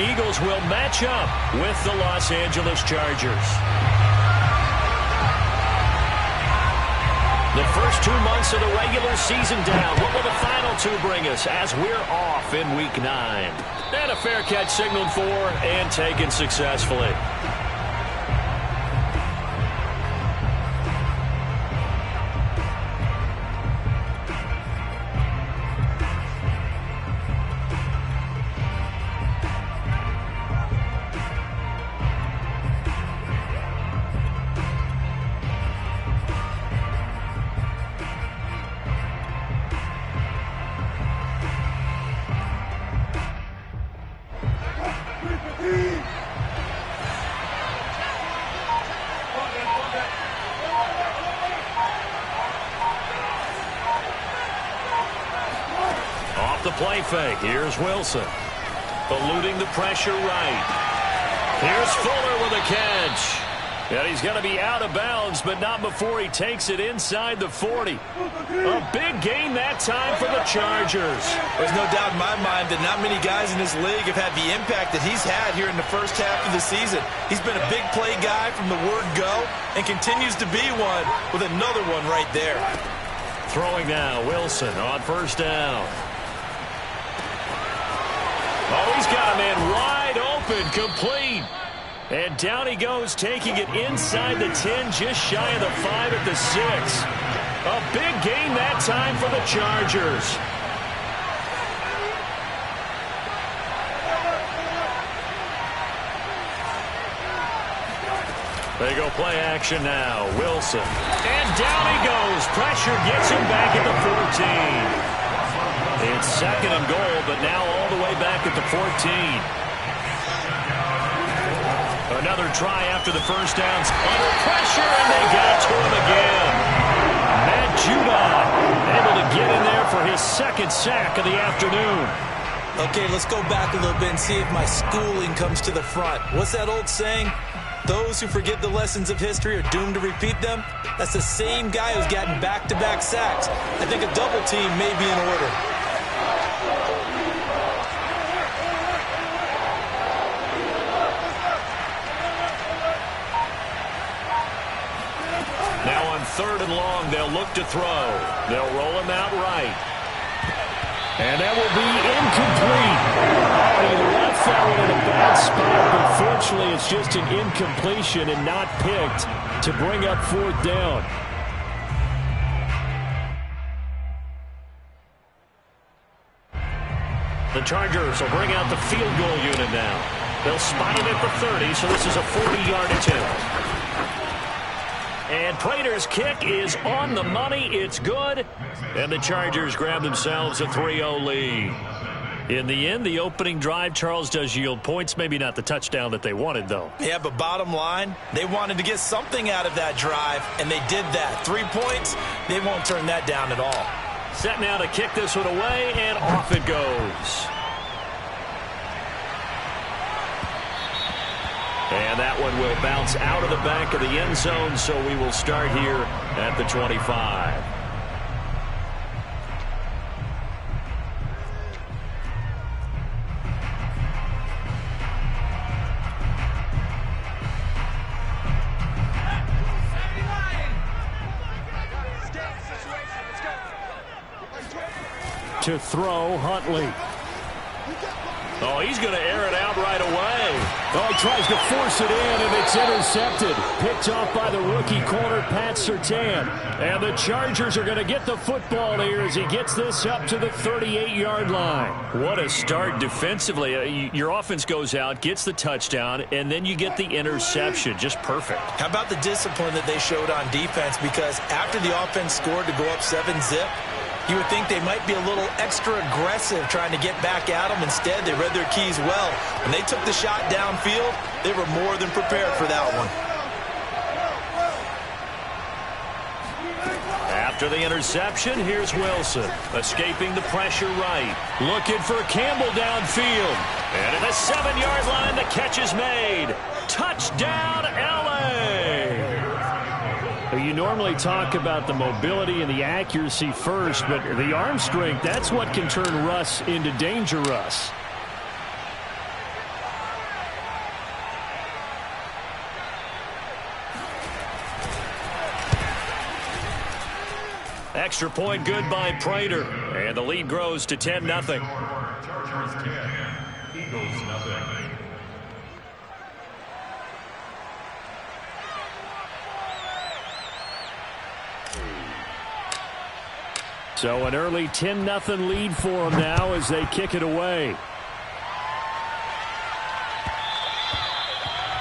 Eagles will match up with the Los Angeles Chargers. The first 2 months of the regular season down. What will the final 2 bring us as we're off in Week 9? And a fair catch signaled for and taken successfully. The play fake. Here's Wilson. Eluding the pressure right. Here's Fuller with a catch. And he's going to be out of bounds, but not before he takes it inside the 40. A big gain that time for the Chargers. There's no doubt in my mind that not many guys in this league have had the impact that he's had here in the first half of the season. He's been a big play guy from the word go and continues to be one with another one right there. Throwing now, Wilson on first down. Oh, he's got a man wide open, complete. And down he goes, taking it inside the 10, just shy of the 5 at the 6. A big gain that time for the Chargers. They go play action now. Wilson. And down he goes. Pressure gets him back at the 14. It's second and goal, but now all the way back at the 14. Another try after the first down. Under pressure, and they got to him again. Matt Judon able to get in there for his second sack of the afternoon. Okay, let's go back a little bit and see if my schooling comes to the front. What's that old saying? Those who forget the lessons of history are doomed to repeat them. That's the same guy who's gotten back-to-back sacks. I think a double team may be in order. Now on third and long, they'll look to throw. They'll roll him out right. And that will be incomplete. Oh, he left that one in a bad spot, but fortunately it's just an incompletion and not picked to bring up fourth down. The Chargers will bring out the field goal unit now. They'll spot it at the 30, so this is a 40-yard attempt. And Prater's kick is on the money. It's good. And the Chargers grab themselves a 3-0 lead. In the end, the opening drive, Charles, does yield points. Maybe not the touchdown that they wanted, though. Yeah, but bottom line, they wanted to get something out of that drive, and they did that. 3 points, they won't turn that down at all. Set now to kick this one away, and off it goes. And that one will bounce out of the back of the end zone, so we will start here at the 25. To throw, Huntley. Oh, he's going to air it out right away. Oh, he tries to force it in, and it's intercepted. Picked off by the rookie corner, Pat Surtain. And the Chargers are going to get the football here as he gets this up to the 38-yard line. What a start defensively. Your offense goes out, gets the touchdown, and then you get the interception. Just perfect. How about the discipline that they showed on defense? Because after the offense scored to go up 7-zip, you would think they might be a little extra aggressive trying to get back at them. Instead, they read their keys well. When they took the shot downfield, they were more than prepared for that one. After the interception, here's Wilson. Escaping the pressure right. Looking for Campbell downfield. And at the 7-yard line, the catch is made. Touchdown, L.A. You normally talk about the mobility and the accuracy first, but the arm strength, that's what can turn Russ into Danger Russ. Extra point good by Prater. And the lead grows to 10-0. Chargers 10, Eagles nothing. So an early 10-0 lead for them now as they kick it away.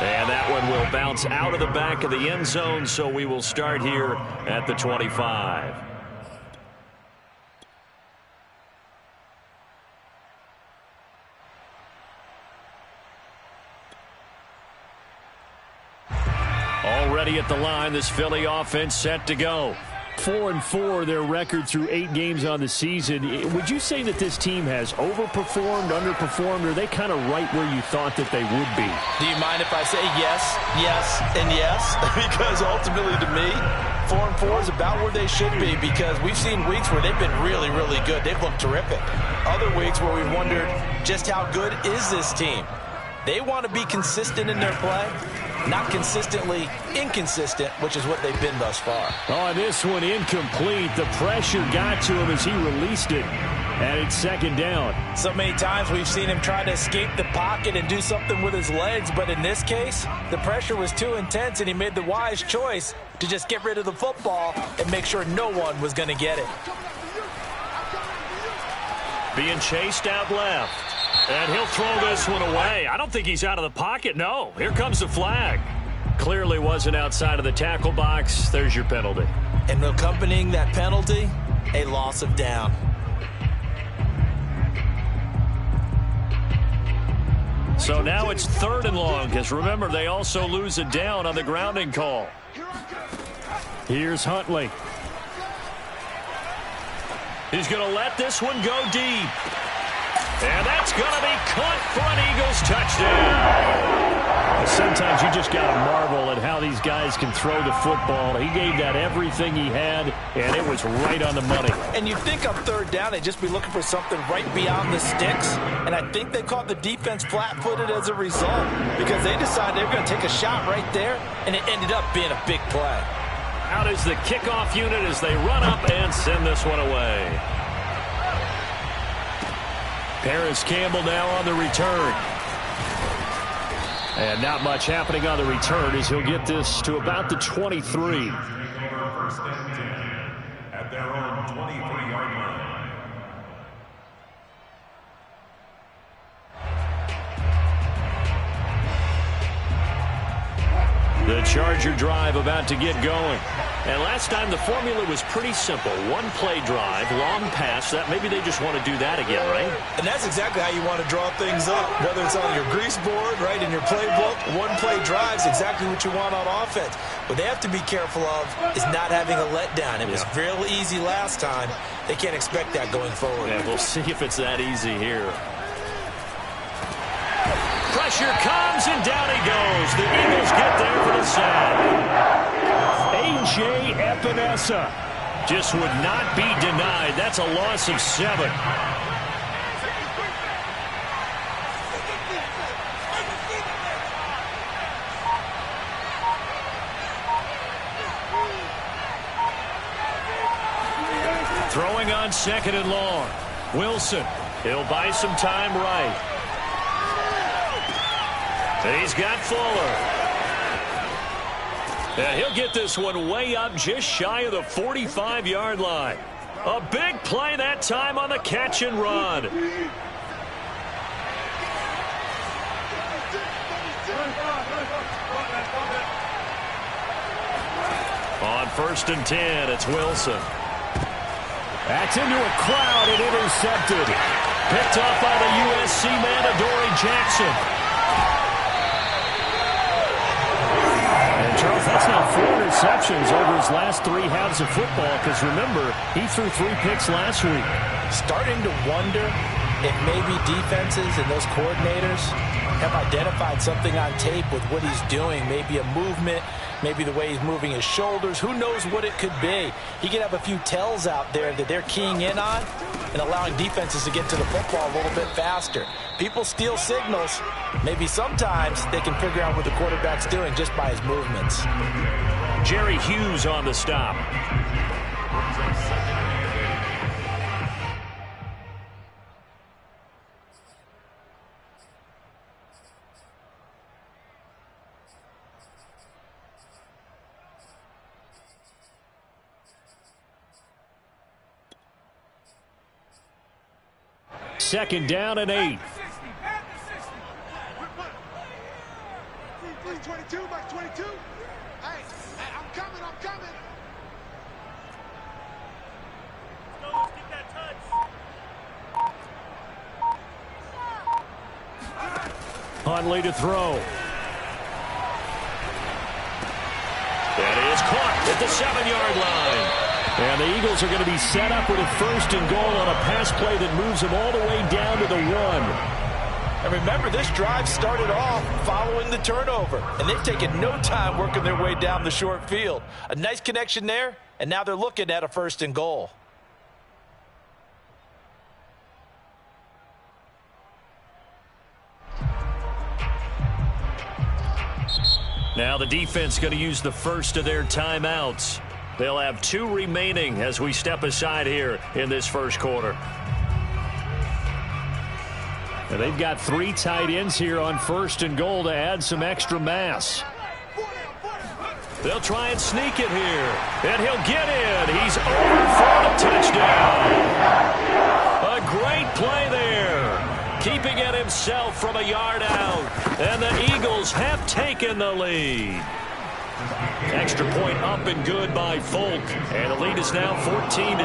And that one will bounce out of the back of the end zone, so we will start here at the 25. Already at the line, this Philly offense set to go. 4-4 their record through 8 games on the season. Would you say that this team has overperformed, underperformed, or are they kind of right where you thought that they would be? Do you mind if I say yes, yes, and yes? Because ultimately to me, 4-4 is about where they should be, because we've seen weeks where they've been really, really good. They've looked terrific. Other weeks where we've wondered just how good is this team. They want to be consistent in their play, not consistently inconsistent, which is what they've been thus far. Oh, this one incomplete. The pressure got to him as he released it, and it's second down. So many times we've seen him try to escape the pocket and do something with his legs, but in this case, the pressure was too intense, and he made the wise choice to just get rid of the football and make sure no one was going to get it. Being chased out left. And he'll throw this one away. I don't think he's out of the pocket. No, here comes the flag. Clearly wasn't outside of the tackle box. There's your penalty. And accompanying that penalty, a loss of down. So now it's 3rd and long, because remember, they also lose a down on the grounding call. Here's Huntley. He's going to let this one go deep. And that's going to be caught for an Eagles touchdown. Sometimes you just got to marvel at how these guys can throw the football. He gave that everything he had, and it was right on the money. And you'd think on 3rd down, they'd just be looking for something right beyond the sticks. And I think they caught the defense flat-footed as a result, because they decided they were going to take a shot right there, and it ended up being a big play. Out is the kickoff unit as they run up and send this one away. Paris Campbell now on the return. And not much happening on the return as he'll get this to about the 23. First and 10 at their own 23-yard line. The Charger drive about to get going. And last time the formula was pretty simple. One-play drive, long pass. That maybe they just want to do that again, right? And that's exactly how you want to draw things up. Whether it's on your grease board, right, in your playbook, one-play drive is exactly what you want on offense. What they have to be careful of is not having a letdown. It was real easy last time. They can't expect that going forward. Yeah, we'll see if it's that easy here. Pressure comes, and down he goes. The Eagles get there for the sack. A.J. Epinesa just would not be denied. That's a loss of 7. Throwing on 2nd and long. Wilson, he'll buy some time right. He's got Fuller. And he'll get this one way up just shy of the 45-yard line. A big play that time on the catch and run. On 1st and 10, it's Wilson. That's into a crowd and intercepted. Picked off by the USC man, Adoree Jackson. Charles, that's now 4 interceptions over his last 3 halves of football, because remember, he threw 3 picks last week. Starting to wonder if maybe defenses and those coordinators have identified something on tape with what he's doing, maybe a movement, maybe the way he's moving his shoulders. Who knows what it could be? He could have a few tells out there that they're keying in on and allowing defenses to get to the football a little bit faster. People steal signals. Maybe sometimes they can figure out what the quarterback's doing just by his movements. Jerry Hughes on the stop. second down and 8. Mark 22, Mark 22. Hey, I'm coming. Let's get that touch. Huntley to throw. That is caught at the 7-yard line. And the Eagles are going to be set up with a first and goal on a pass play that moves them all the way down to the 1. And remember, this drive started off following the turnover, and they've taken no time working their way down the short field. A nice connection there, and now they're looking at a first and goal. Now the defense going to use the first of their timeouts. They'll have 2 remaining as we step aside here in this first quarter. And they've got 3 tight ends here on first and goal to add some extra mass. They'll try and sneak it here. And he'll get in. He's over for a touchdown. A great play there. Keeping it himself from a yard out. And the Eagles have taken the lead. Extra point up and good by Folk. And the lead is now 14-10.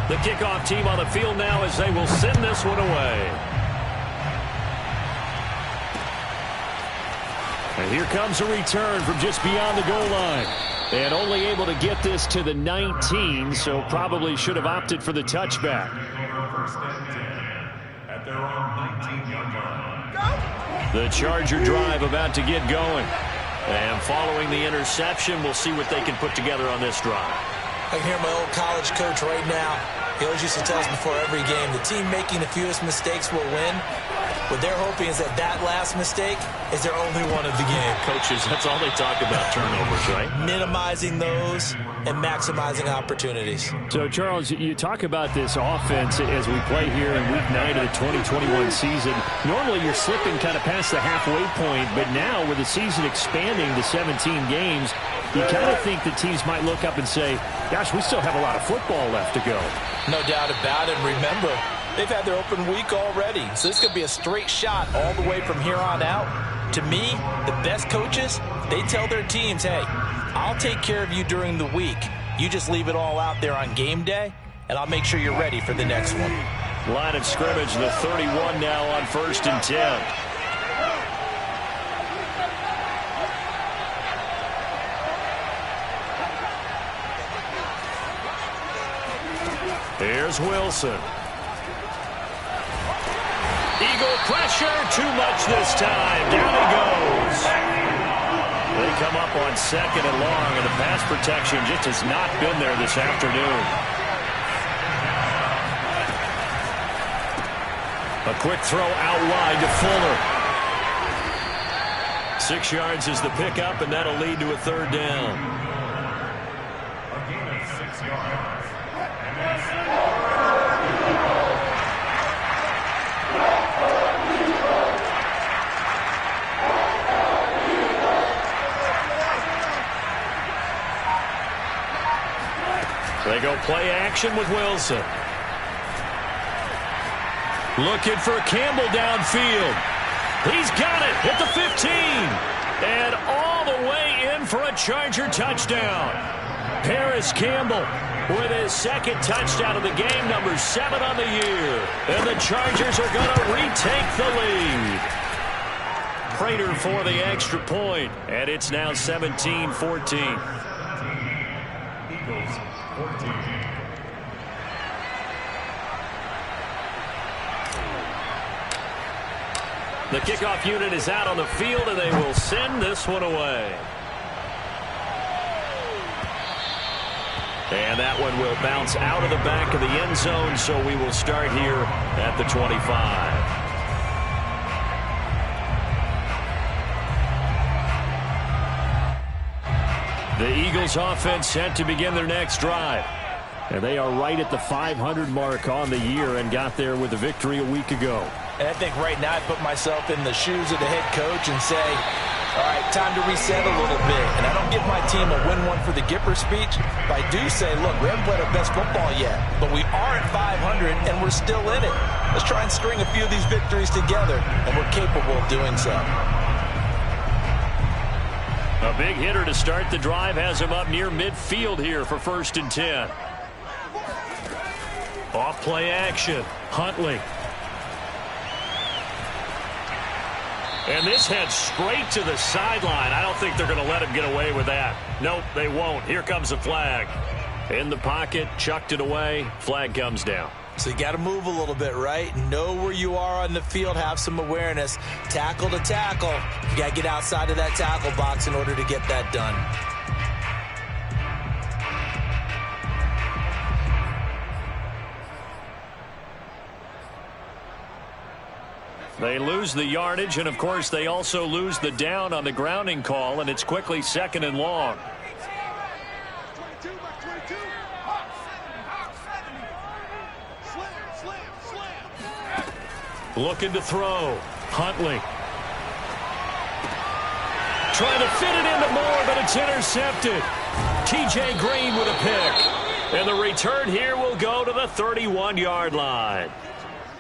The kickoff team on the field now as they will send this one away. And here comes a return from just beyond the goal line. And only able to get this to the 19, so probably should have opted for the touchback. At their own 19-yard line. The Charger drive about to get going. And following the interception, we'll see what they can put together on this drive. I hear my old college coach right now. He always used to tell us before every game, the team making the fewest mistakes will win. What they're hoping is that that last mistake is their only one of the game. Coaches, that's all they talk about, turnovers, right? Minimizing those and maximizing opportunities. So, Charles, you talk about this offense as we play here in Week 9 of the 2021 season. Normally, you're slipping kind of past the halfway point, but now with the season expanding to 17 games, you kind of think the teams might look up and say, gosh, we still have a lot of football left to go. No doubt about it. Remember, they've had their open week already, so this could be a straight shot all the way from here on out. To me, the best coaches, they tell their teams, hey, I'll take care of you during the week. You just leave it all out there on game day, and I'll make sure you're ready for the next one. Line of scrimmage, the 31 now on 1st and 10. Here's Wilson. Eagle pressure, too much this time. Down he goes. They come up on 2nd and long, and the pass protection just has not been there this afternoon. A quick throw out wide to Fuller. 6 yards is the pickup, and that'll lead to a 3rd down. A gain of 6 yards. They go play action with Wilson. Looking for Campbell downfield. He's got it at the 15. And all the way in for a Charger touchdown. Paris Campbell with his 2nd touchdown of the game, number 7 on the year. And the Chargers are going to retake the lead. Prater for the extra point. And it's now 17-14. Eagles 14. The kickoff unit is out on the field, and they will send this one away. And that one will bounce out of the back of the end zone, so we will start here at the 25. The Eagles offense set to begin their next drive. And they are right at the 500 mark on the year and got there with a victory a week ago. And I think right now I put myself in the shoes of the head coach and say, All right, time to reset a little bit. And I don't give my team a win one for the Gipper speech, but I do say, look, we haven't played our best football yet, but we are at 500 and we're still in it. Let's try and string a few of these victories together, and we're capable of doing so. A big hitter to start the drive has him up near midfield here for 1st and 10. Off play action. Huntley. And this heads straight to the sideline. I don't think they're going to let him get away with that. Nope, they won't. Here comes the flag. In the pocket, chucked it away. Flag comes down. So you got to move a little bit, right? Know where you are on the field. Have some awareness. Tackle to tackle. You got to get outside of that tackle box in order to get that done. They lose the yardage, and, of course, they also lose the down on the grounding call, and it's quickly 2nd and long. 22 by 22. Slam. Looking to throw. Huntley. Trying to fit it into Moore, but it's intercepted. T.J. Green with a pick. And the return here will go to the 31-yard line.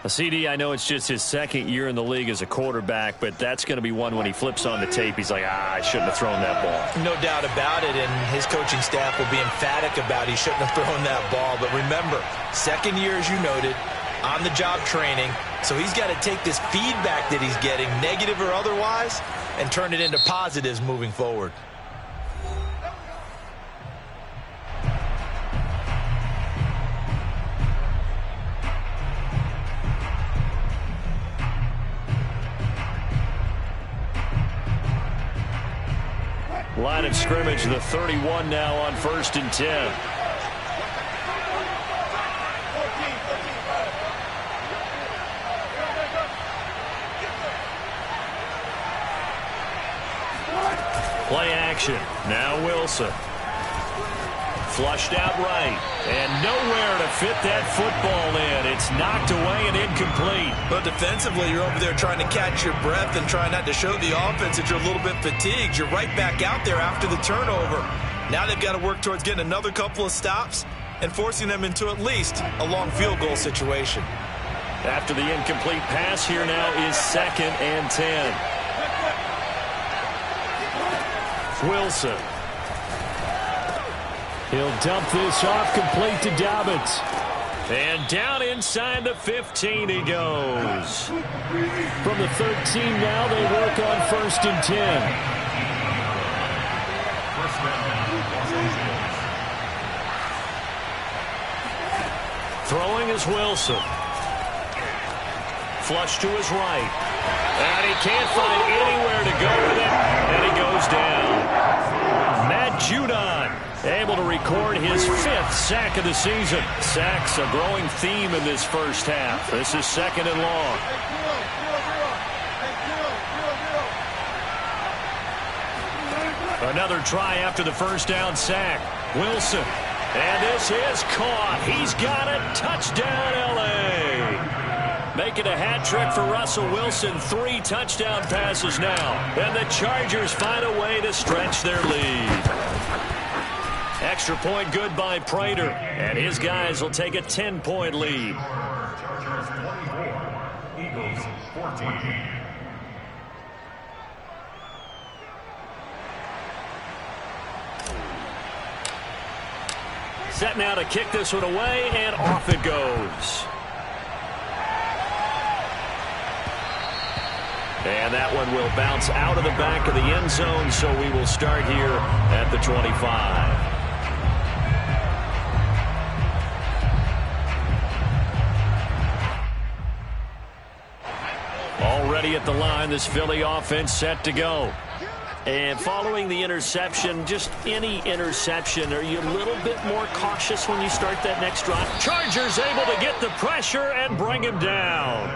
CD, I know it's just his 2nd year in the league as a quarterback, but that's going to be one when he flips on the tape. He's like, I shouldn't have thrown that ball. No doubt about it, and his coaching staff will be emphatic about he shouldn't have thrown that ball. But remember, 2nd year, as you noted, on-the-job training, so he's got to take this feedback that he's getting, negative or otherwise, and turn it into positives moving forward. Line of scrimmage, the 31 now on 1st and 10. Play action. Now Wilson. Flushed out right. And nowhere to fit that football in. It's knocked away and incomplete. But defensively, you're over there trying to catch your breath and try not to show the offense that you're a little bit fatigued. You're right back out there after the turnover. Now they've got to work towards getting another couple of stops and forcing them into at least a long field goal situation. After the incomplete pass, here now is 2nd and 10. Wilson. He'll dump this off, complete to Dobbins. And down inside the 15 he goes. From the 13 now, they work on 1st and 10. Throwing is Wilson. Flush to his right. And he can't find anywhere to go with it. And he goes down. Matt Judon able to record his 5th sack of the season. Sacks a growing theme in this first half. This is 2nd and long. Another try after the first down sack. Wilson. And this is caught. He's got it. Touchdown, L.A. Making a hat trick for Russell Wilson. 3 touchdown passes now. And the Chargers find a way to stretch their lead. Extra point good by Prater. And his guys will take a 10-point lead. Chargers 24, Eagles 14. Set now to kick this one away, and off it goes. And that one will bounce out of the back of the end zone, so we will start here at the 25. Already at the line, this Philly offense set to go. And following the interception, just any interception, are you a little bit more cautious when you start that next drive? Chargers able to get the pressure and bring him down.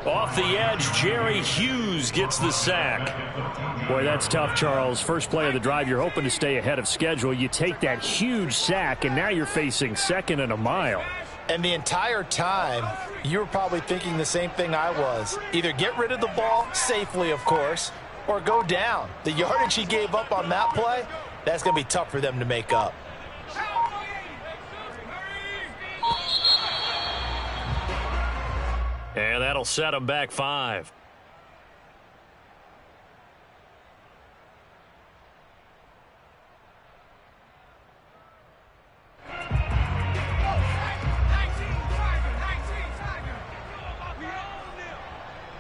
Off the edge, Jerry Hughes gets the sack. Boy, that's tough, Charles. First play of the drive, you're hoping to stay ahead of schedule. You take that huge sack, and now you're facing 2nd and a mile. And the entire time, you were probably thinking the same thing I was. Either get rid of the ball, safely, of course, or go down. The yardage he gave up on that play, that's going to be tough for them to make up. And that'll set them back 5.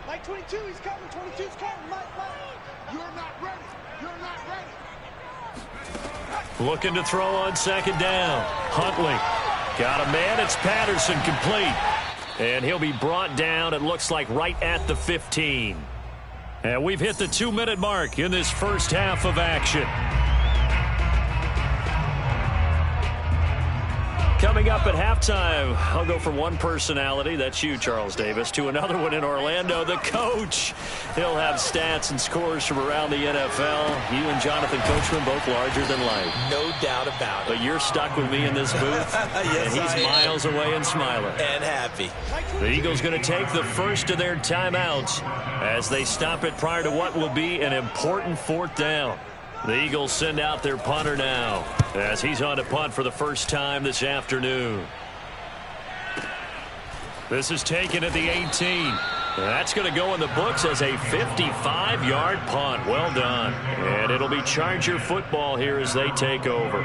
Like 22, he's coming. 22's coming. Mike. You're not ready. You're not ready. Looking to throw on second down. Huntley got a man. It's Patterson, complete. And he'll be brought down, it looks like, right at the 15. And we've hit the 2-minute mark in this first half of action. Coming up at halftime, I'll go from one personality, that's you, Charles Davis, to another one in Orlando, the coach. He'll have stats and scores from around the NFL. You and Jonathan Coachman both larger than life. No doubt about it. But you're stuck with me in this booth. Yes, and he's miles away and smiling. And happy. The Eagles going to take the first of their timeouts as they stop it prior to what will be an important 4th down. The Eagles send out their punter now as he's on to punt for the first time this afternoon. This is taken at the 18. That's going to go in the books as a 55-yard punt. Well done. And it'll be Charger football here as they take over.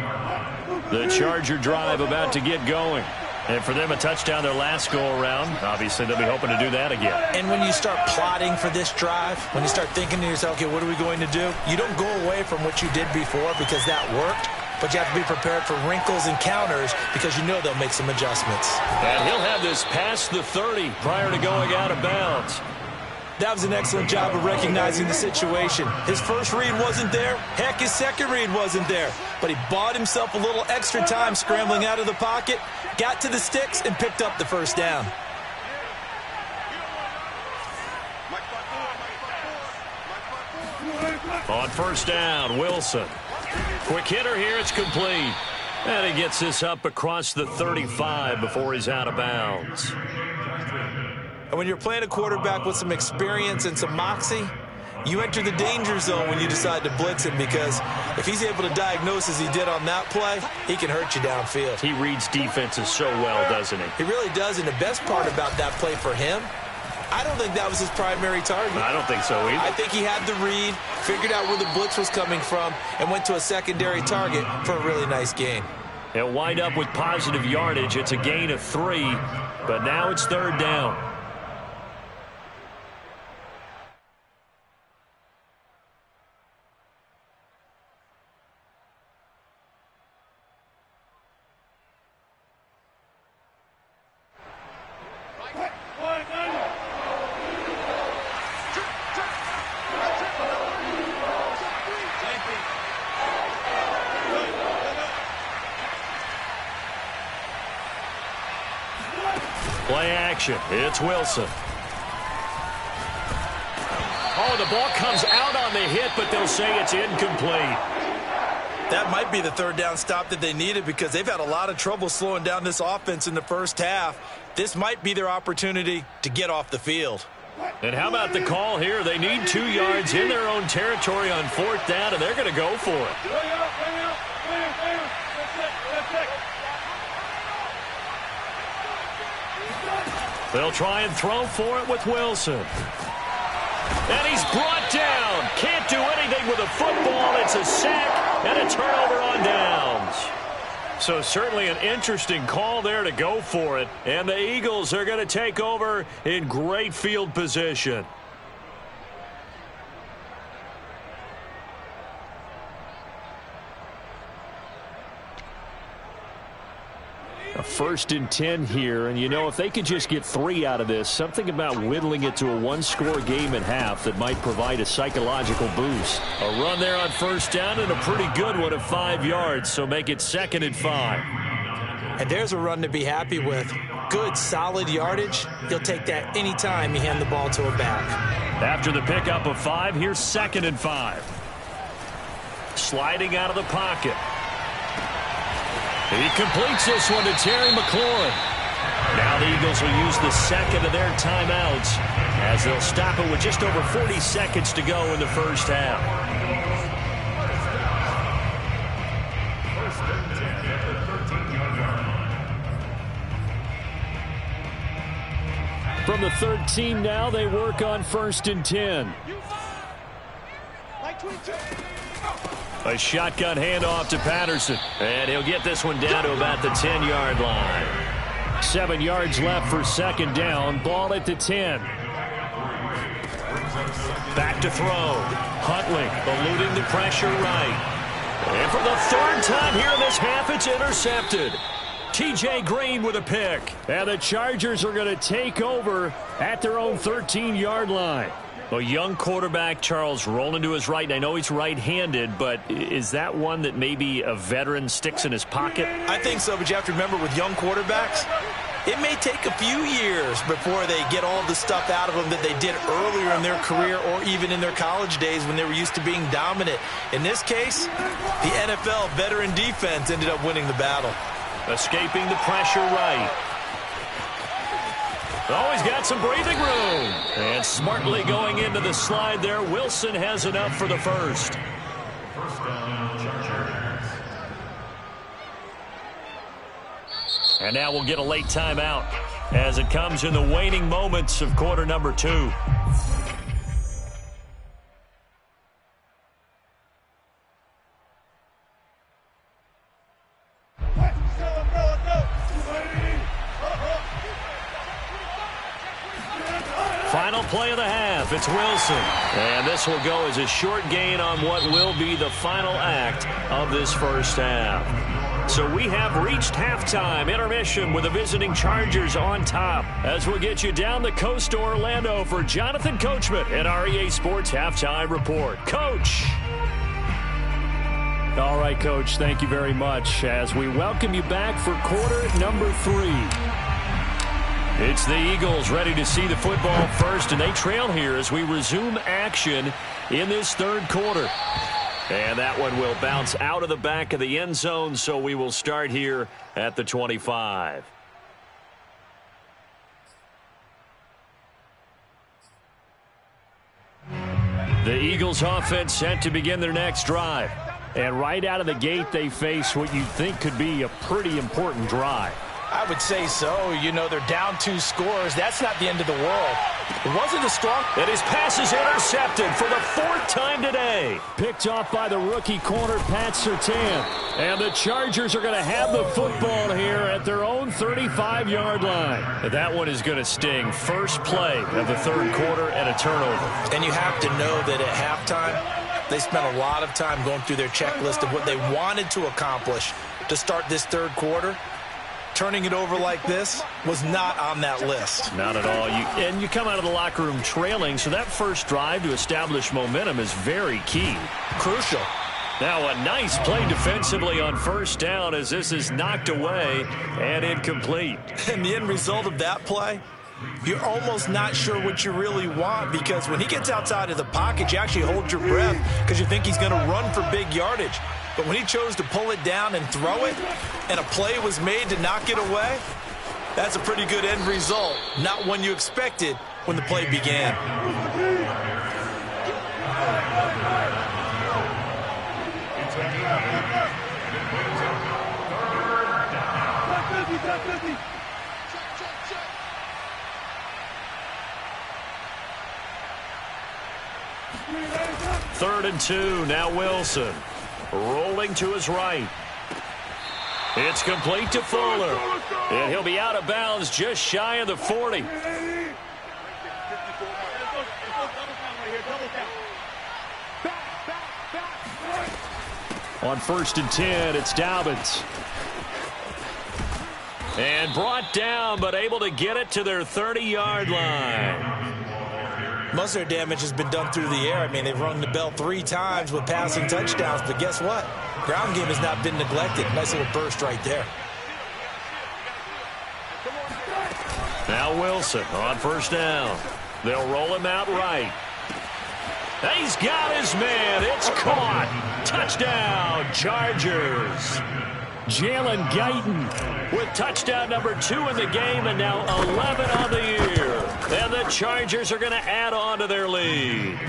The Charger drive about to get going. And for them, a touchdown their last go-around. Obviously, they'll be hoping to do that again. And when you start plotting for this drive, when you start thinking to yourself, okay, what are we going to do? You don't go away from what you did before because that worked, but you have to be prepared for wrinkles and counters because you know they'll make some adjustments. And he'll have this past the 30 prior to going out of bounds. That was an excellent job of recognizing the situation. His first read wasn't there. Heck, his second read wasn't there. But he bought himself a little extra time scrambling out of the pocket, got to the sticks, and picked up the first down. On first down, Wilson. Quick hitter here, it's complete. And he gets this up across the 35 before he's out of bounds. And when you're playing a quarterback with some experience and some moxie, you enter the danger zone when you decide to blitz him because if he's able to diagnose as he did on that play, he can hurt you downfield. He reads defenses so well, doesn't he? He really does, and the best part about that play for him, I don't think that was his primary target. I don't think so either. I think he had the read, figured out where the blitz was coming from, and went to a secondary target for a really nice gain. He'll wind up with positive yardage. It's a gain of 3, but now it's 3rd down. Play action. It's Wilson. Oh, the ball comes out on the hit, but they'll say it's incomplete. That might be the 3rd down stop that they needed because they've had a lot of trouble slowing down this offense in the first half. This might be their opportunity to get off the field. And how about the call here? They need 2 yards in their own territory on 4th down, and they're going to go for it. They'll try and throw for it with Wilson. And he's brought down. Can't do anything with a football. It's a sack and a turnover on downs. So certainly an interesting call there to go for it. And the Eagles are going to take over in great field position. A 1st and 10 here, and you know, if they could just get 3 out of this, something about whittling it to a 1-score game at half that might provide a psychological boost. A run there on 1st down and a pretty good one of 5 yards, so make it 2nd and 5. And there's a run to be happy with. Good, solid yardage. He'll take that anytime you hand the ball to a back. After the pickup of 5, here's 2nd and 5. Sliding out of the pocket. He completes this one to Terry McLaurin. Now Now the Eagles will use the second of their timeouts as they'll stop it with just over 40 seconds to go in the first half. From the 13 now, they work on 1st and 10. A shotgun handoff to Patterson. And he'll get this one down to about the 10-yard line. 7 yards left for 2nd down. Ball at the 10. Back to throw. Huntley eluding the pressure right. And for the 3rd time here in this half, it's intercepted. T.J. Green with a pick. And the Chargers are going to take over at their own 13-yard line. A young quarterback, Charles, rolling to his right. And I know he's right-handed, but is that one that maybe a veteran sticks in his pocket? I think so, but you have to remember with young quarterbacks, it may take a few years before they get all the stuff out of them that they did earlier in their career or even in their college days when they were used to being dominant. In this case, the NFL veteran defense ended up winning the battle. Escaping the pressure right. Oh, he's got some breathing room. And smartly going into the slide there. Wilson has enough for the first. And now we'll get a late timeout as it comes in the waning moments of quarter number 2. Final play of the half, it's Wilson. And this will go as a short gain on what will be the final act of this first half. So we have reached halftime intermission with the visiting Chargers on top. As we'll get you down the coast to Orlando for Jonathan Coachman and our EA Sports Halftime Report. Coach. All right, Coach, thank you very much as we welcome you back for quarter number 3. It's the Eagles ready to see the football first, and they trail here as we resume action in this 3rd quarter. And that one will bounce out of the back of the end zone, so we will start here at the 25. The Eagles offense set to begin their next drive. And right out of the gate, they face what you'd think could be a pretty important drive. I would say so. You know, they're down 2 scores. That's not the end of the world. It wasn't a strong... And his pass is intercepted for the 4th time today. Picked off by the rookie corner, Pat Surtain. And the Chargers are going to have the football here at their own 35-yard line. That one is going to sting. First play of the 3rd quarter and a turnover. And you have to know that at halftime, they spent a lot of time going through their checklist of what they wanted to accomplish to start this 3rd quarter. Turning it over like this was not on that list. Not at all. You come out of the locker room trailing, so that first drive to establish momentum is very key. Crucial. Now a nice play defensively on 1st down as this is knocked away and incomplete. And the end result of that play, you're almost not sure what you really want because when he gets outside of the pocket, you actually hold your breath because you think he's going to run for big yardage. But when he chose to pull it down and throw it, and a play was made to knock it away, that's a pretty good end result. Not one you expected when the play began. Third and 2, now Wilson. Rolling to his right. It's complete to Fuller. And he'll be out of bounds just shy of the 40. On 1st and 10, it's Dobbins. And brought down, but able to get it to their 30-yard line. Most of their damage has been done through the air. I mean, they've rung the bell 3 times with passing touchdowns, but guess what? Ground game has not been neglected. Nice little burst right there. Now Wilson on 1st down. They'll roll him out right. He's got his man. It's caught. Touchdown, Chargers. Jalen Guyton with touchdown number 2 in the game and now 11 on the year. And the Chargers are going to add on to their lead.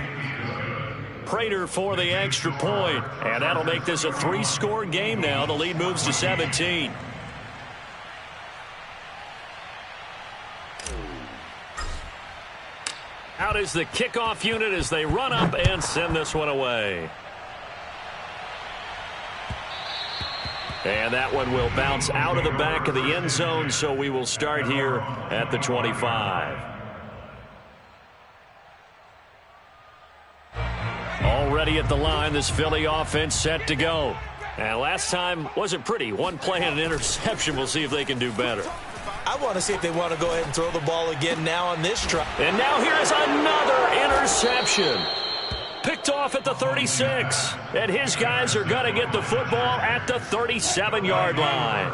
Prater for the extra point, and that'll make this a 3-score game now. The lead moves to 17. Out is the kickoff unit as they run up and send this one away. And that one will bounce out of the back of the end zone, so we will start here at the 25. Already at the line, this Philly offense set to go. And last time wasn't pretty. One play and an interception. We'll see if they can do better. I want to see if they want to go ahead and throw the ball again now on this try. And now here is another interception. Picked off at the 36. And his guys are going to get the football at the 37-yard line.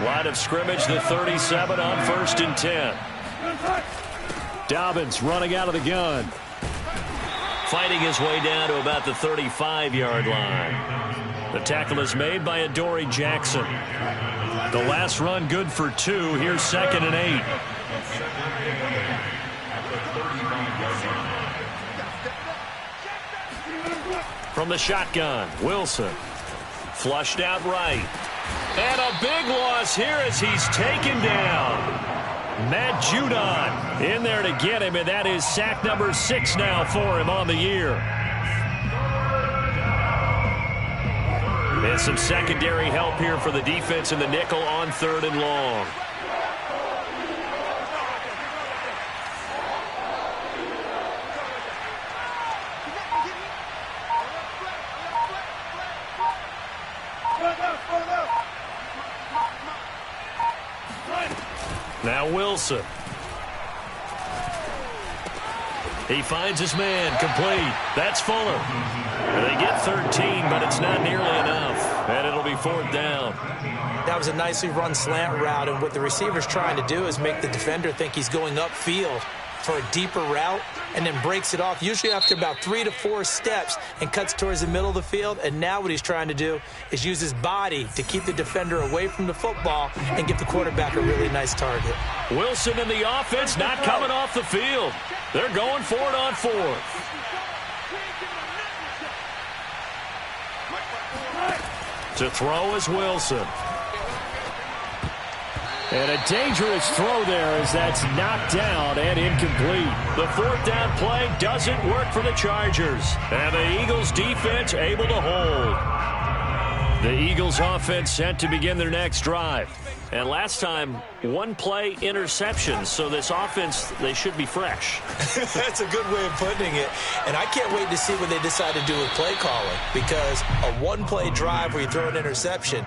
Line of scrimmage, the 37 on 1st and 10. Dobbins running out of the gun. Fighting his way down to about the 35-yard line. The tackle is made by Adoree Jackson. The last run good for 2. Here's 2nd and 8. From the shotgun, Wilson. Flushed out right. And a big loss here as he's taken down. Matt Judon in there to get him, and that is sack number 6 now for him on the year. And some secondary help here for the defense in the nickel on 3rd and long. Now Wilson. He finds his man, complete. That's Fuller. They get 13, but it's not nearly enough. And it'll be 4th down. That was a nicely run slant route, and what the receiver's trying to do is make the defender think he's going upfield for a deeper route and then breaks it off, usually after about 3 to 4 steps, and cuts towards the middle of the field. And now what he's trying to do is use his body to keep the defender away from the football and give the quarterback a really nice target. Wilson and the offense not coming off the field. They're going for it on 4th. To throw is Wilson. And a dangerous throw there as that's knocked down and incomplete. The 4th down play doesn't work for the Chargers. And the Eagles defense able to hold. The Eagles offense set to begin their next drive. And last time, 1-play interception. So this offense, they should be fresh. That's a good way of putting it. And I can't wait to see what they decide to do with play calling. Because a 1-play drive where you throw an interception,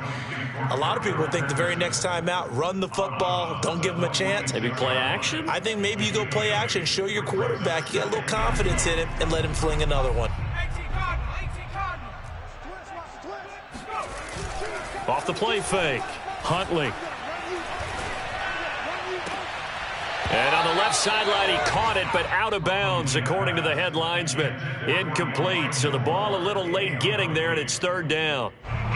a lot of people think the very next time out, run the football, don't give them a chance. Maybe play action? I think maybe you go play action, show your quarterback you got a little confidence in him, and let him fling another one. Off the play fake, Huntley. And on the left sideline, he caught it, but out of bounds, according to the head linesman. Incomplete, so the ball a little late getting there, and it's 3rd down.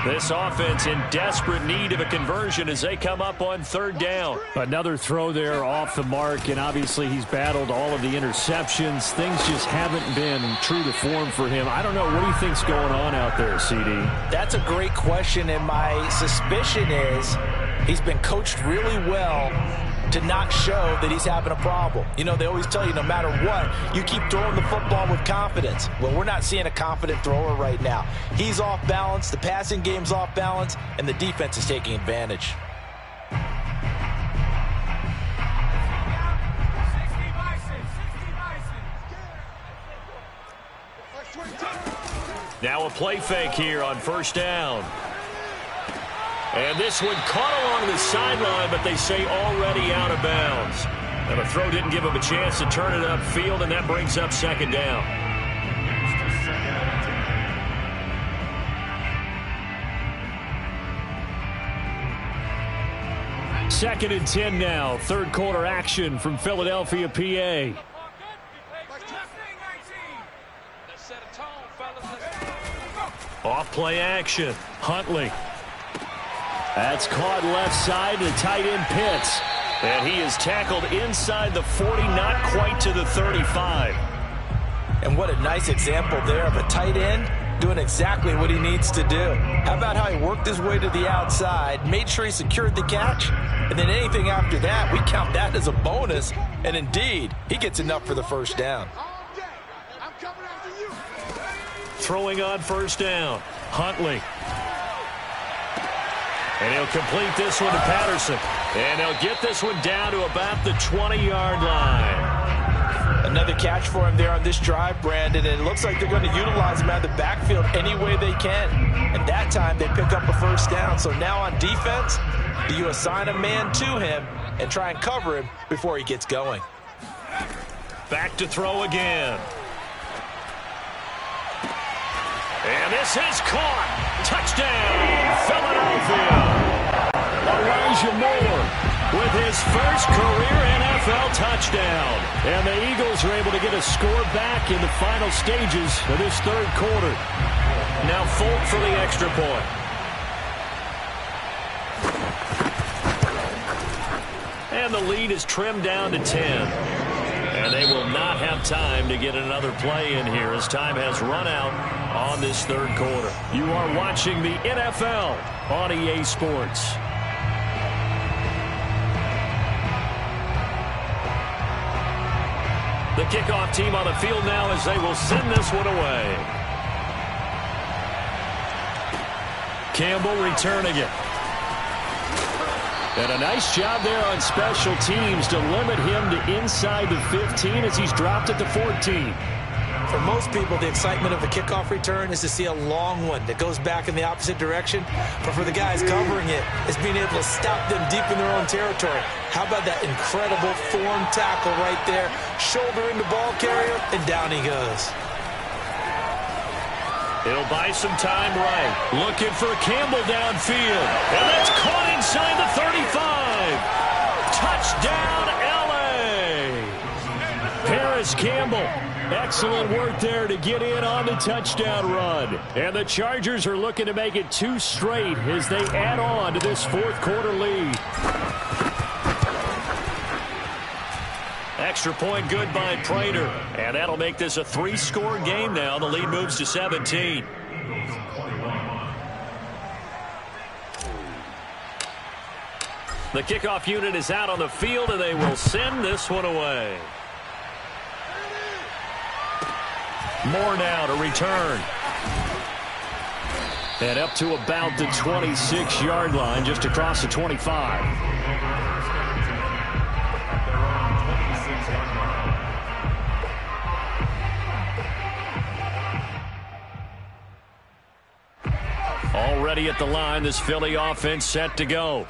This offense in desperate need of a conversion as they come up on 3rd down. Another throw there off the mark, and obviously he's battled all of the interceptions. Things just haven't been true to form for him. I don't know. What do you think's going on out there, CD? That's a great question, and my suspicion is he's been coached really well to not show that he's having a problem. You know, they always tell you no matter what, you keep throwing the football with confidence. Well, we're not seeing a confident thrower right now. He's off balance, the passing game's off balance, and the defense is taking advantage. Now a play fake here on 1st down. And this one caught along the sideline, but they say already out of bounds. And the throw didn't give him a chance to turn it upfield, and that brings up 2nd down. Second and 10 now. 3rd quarter action from Philadelphia, PA. Off play action. Huntley. That's caught left side to tight end Pitts. And he is tackled inside the 40, not quite to the 35. And what a nice example there of a tight end doing exactly what he needs to do. How about how he worked his way to the outside, made sure he secured the catch, and then anything after that, we count that as a bonus. And indeed, he gets enough for the first down. I'm coming after you. Throwing on first down, Huntley. And he'll complete this one to Patterson. And he'll get this one down to about the 20-yard line. Another catch for him there on this drive, Brandon, and it looks like they're going to utilize him out of the backfield any way they can. And that time they pick up a first down. So now on defense, do you assign a man to him and try and cover him before he gets going? Back to throw again. And this is caught. Touchdown, Philadelphia. Elijah Moore with his first career NFL touchdown. And the Eagles are able to get a score back in the final stages of this third quarter. Now Folk for the extra point. And the lead is trimmed down to 10. And they will not have time to get another play in here as time has run out on this third quarter. You are watching the NFL on EA Sports. The kickoff team on the field now as they will send this one away. Campbell returning it. And a nice job there on special teams to limit him to inside the 15 as he's dropped at the 14. For most people, the excitement of a kickoff return is to see a long one that goes back in the opposite direction. But for the guys covering it, it's being able to stop them deep in their own territory. How about that incredible form tackle right there? Shoulder into ball carrier, and down he goes. He'll buy some time right. Looking for Campbell downfield. And that's caught inside the 35. Touchdown, L.A. Paris Campbell. Excellent work there to get in on the touchdown run. And the Chargers are looking to make it 2 straight as they add on to this fourth quarter lead. Extra point good by Prater. And that'll make this a 3-score game now. The lead moves to 17. The kickoff unit is out on the field, and they will send this one away. Moore now to return. And up to about the 26-yard line, just across the 25. Already at the line, this Philly offense set to go.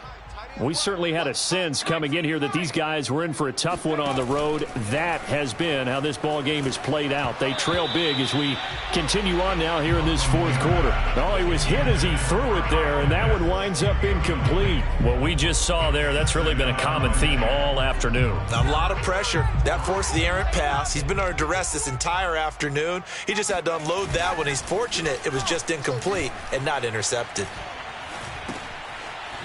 We certainly had a sense coming in here that these guys were in for a tough one on the road. That has been how this ball game has played out. They trail big as we continue on now here in this fourth quarter. Oh, he was hit as he threw it there, and that one winds up incomplete. What we just saw there, that's really been a common theme all afternoon. A lot of pressure. That forced the errant pass. He's been under duress this entire afternoon. He just had to unload that one. He's fortunate it was just incomplete and not intercepted.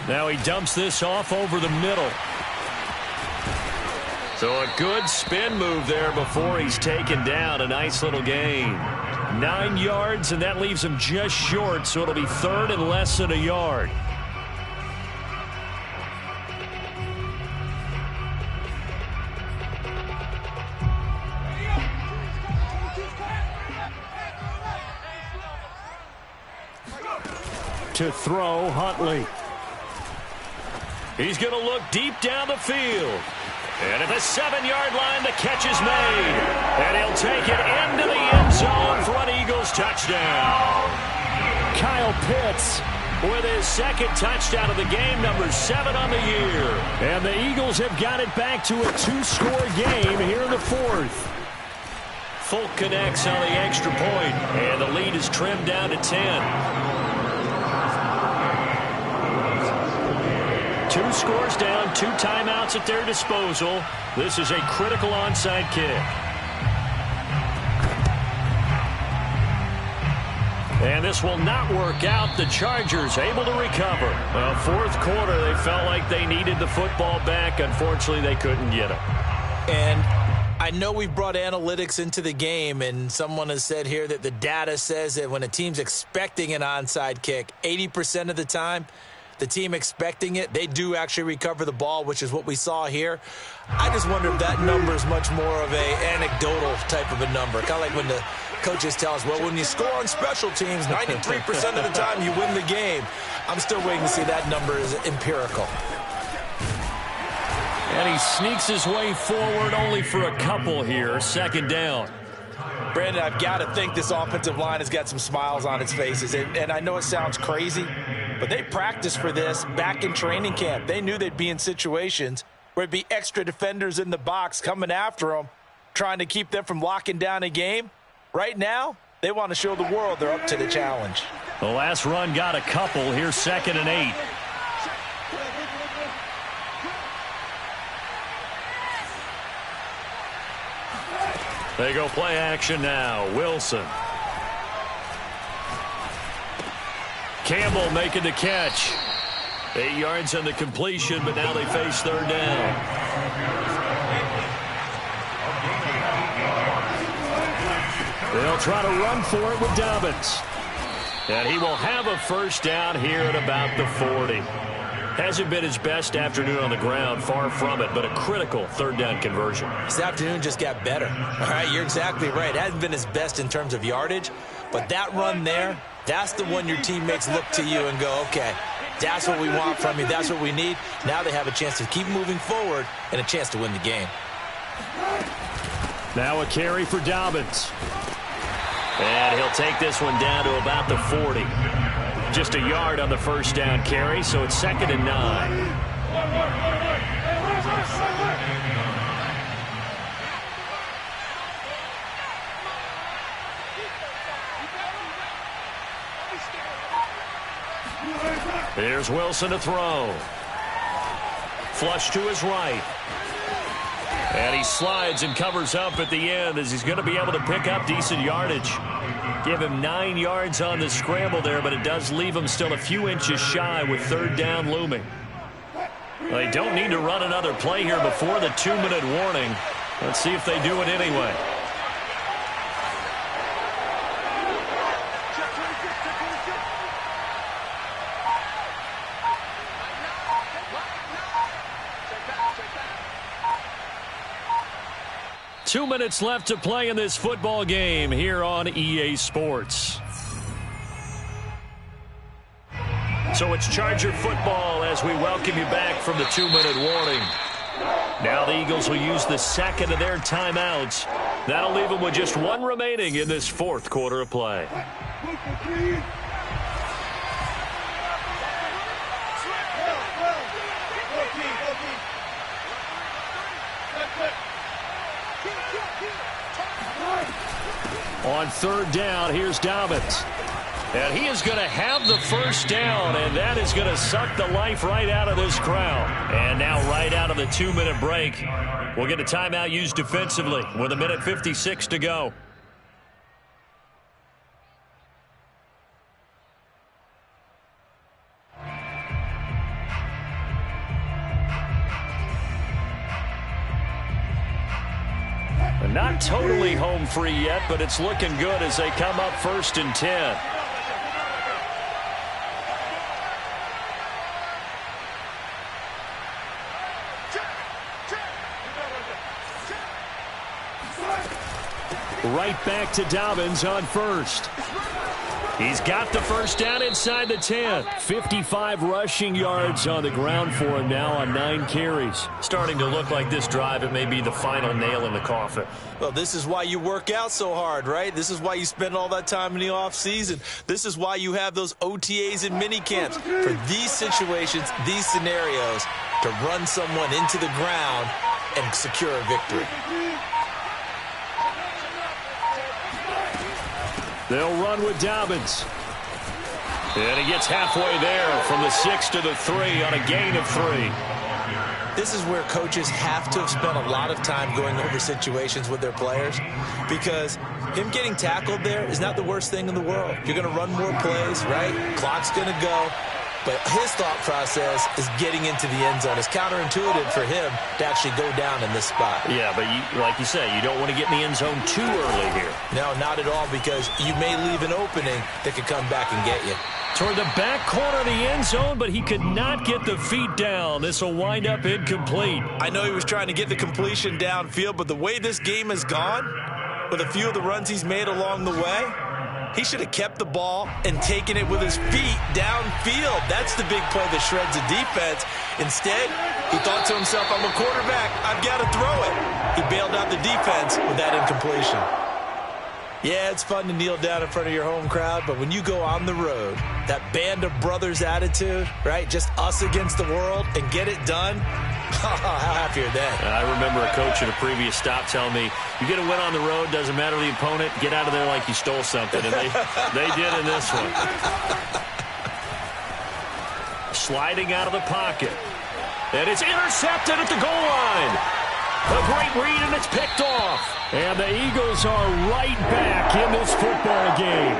Now he dumps this off over the middle. So a good spin move there before he's taken down. A nice little gain. 9 yards, and that leaves him just short, so it'll be third and less than a yard. To throw, Huntley. He's going to look deep down the field. And at the 7-yard line, the catch is made. And he'll take it into the end zone for an Eagles touchdown. Kyle Pitts with his second touchdown of the game, number 7 on the year. And the Eagles have got it back to a 2-score game here in the fourth. Folk connects on the extra point, and the lead is trimmed down to 10. 2 scores down, 2 timeouts at their disposal. This is a critical onside kick. And this will not work out. The Chargers able to recover. Well, fourth quarter, they felt like they needed the football back. Unfortunately, they couldn't get it. And I know we brought analytics into the game, and someone has said here that the data says that when a team's expecting an onside kick, 80% of the time, the team expecting it, they do actually recover the ball, which is what we saw here. I just wonder if that number is much more of a anecdotal type of a number. Kind of like when the coaches tell us, well, when you score on special teams, 93% of the time you win the game. I'm still waiting to see that number is empirical. And he sneaks his way forward only for a couple here. Second down. Brandon, I've got to think this offensive line has got some smiles on its faces. And I know it sounds crazy, but they practiced for this back in training camp. They knew they'd be in situations where it'd be extra defenders in the box coming after them, trying to keep them from locking down a game. Right now, they want to show the world they're up to the challenge. The last run got a couple. Here's 2nd and 8. They go play action now. Wilson. Campbell making the catch. 8 yards on the completion, but now they face third down. They'll try to run for it with Dobbins. And he will have a first down here at about the 40. Hasn't been his best afternoon on the ground, far from it, but a critical third down conversion. This afternoon just got better. All right, you're exactly right. It hasn't been his best in terms of yardage, but that run there, that's the one your teammates look to you and go, okay, that's what we want from you. That's what we need. Now they have a chance to keep moving forward and a chance to win the game. Now a carry for Dobbins. And he'll take this one down to about the 40. Just a yard on the first down carry, so it's 2nd and 9. Here's Wilson to throw. Flush to his right. And he slides and covers up at the end as he's going to be able to pick up decent yardage. Give him 9 yards on the scramble there, but it does leave him still a few inches shy with third down looming. They don't need to run another play here before the 2-minute warning. Let's see if they do it anyway. Two minutes left to play in this football game here on EA Sports. So it's Charger football as we welcome you back from the 2-minute warning. Now the Eagles will use the second of their timeouts. That'll leave them with just one remaining in this fourth quarter of play. On third down, here's Dobbins. And he is going to have the first down, and that is going to suck the life right out of this crowd. And now right out of the 2-minute break, we'll get a timeout used defensively with 1:56 to go. Not totally home free yet, but it's looking good as they come up 1st and 10. Right back to Dobbins on first. He's got the first down inside the 10. 55 rushing yards on the ground for him now on 9 carries. Starting to look like this drive, it may be the final nail in the coffin. Well, this is why you work out so hard, right? This is why you spend all that time in the offseason. This is why you have those OTAs and mini camps. For these situations, these scenarios, to run someone into the ground and secure a victory. They'll run with Dobbins. And he gets halfway there from the 6 to the 3 on a gain of 3. This is where coaches have to have spent a lot of time going over situations with their players, because him getting tackled there is not the worst thing in the world. You're going to run more plays, right? Clock's going to go. But his thought process is getting into the end zone. It's counterintuitive for him to actually go down in this spot. Yeah, but like you say, you don't want to get in the end zone too early here. No, not at all, because you may leave an opening that could come back and get you. Toward the back corner of the end zone, but he could not get the feet down. This will wind up incomplete. I know he was trying to get the completion downfield, but the way this game has gone, with a few of the runs he's made along the way, he should have kept the ball and taken it with his feet downfield. That's the big play that shreds the defense. Instead, he thought to himself, I'm a quarterback, I've got to throw it. He bailed out the defense with that incompletion. Yeah, it's fun to kneel down in front of your home crowd, but when you go on the road, that band of brothers attitude, right, just us against the world, and get it done, how happy are they? I remember a coach at a previous stop telling me, you get a win on the road, doesn't matter the opponent, get out of there like you stole something, and they did in this one. Sliding out of the pocket, and it's intercepted at the goal line. A great read, and it's picked off. And the Eagles are right back in this football game.